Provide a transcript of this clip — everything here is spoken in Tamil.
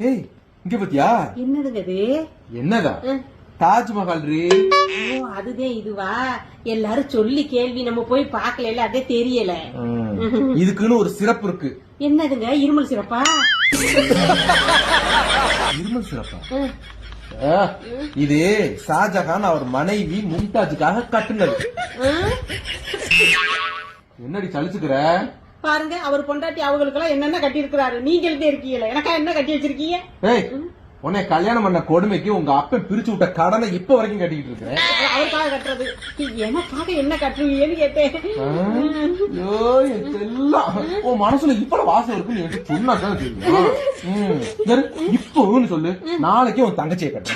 ஏய் இங்க பாத்தியா? என்னதுங்க இது? என்னதா? தாஜ்மஹால் ரீ. ஓ அதுதான் இதுவா? எல்லாரும் சொல்லி கேள்வி நம்ம போய் பாக்கல, அதே தெரியல. இதுக்குன்னு ஒரு சிறப்பு இருக்கு. என்னதுங்க? இருமல் சிறப்பா? இருமல் சிறப்பா? இது ஷாஜகான் அவர் மனைவி மும்தாஜுக்காக கட்டுனது. என்னடி சலிச்சுக்கிற? பாருங்க, அவர் பொண்டாட்டி அவங்களுக்கெல்லாம் என்னென்ன கட்டி இருக்கிறாரு. நீங்க எழுதி இருக்கீங்களா? எனக்கா என்ன கட்டி வச்சிருக்கீங்க? ஏய், உன்னை கல்யாணம் பண்ண கொடுமைக்கு உங்க அப்பன் பிரிச்சு விட்ட கடனை இப்ப வரைக்கும் கட்டிக்கிட்டு இருக்கேன். அவருக்காக கட்டுறது. எனக்காக என்ன கட்டுவீங்கன்னு கேட்டேன். உன் மனசுல இவ்வளவு வாசம் இருக்குன்னு எனக்கு சொன்னாதான் தெரியும். இப்போன்னு சொல்லு, நாளைக்கே உன் தங்கச்சியை கட்டு.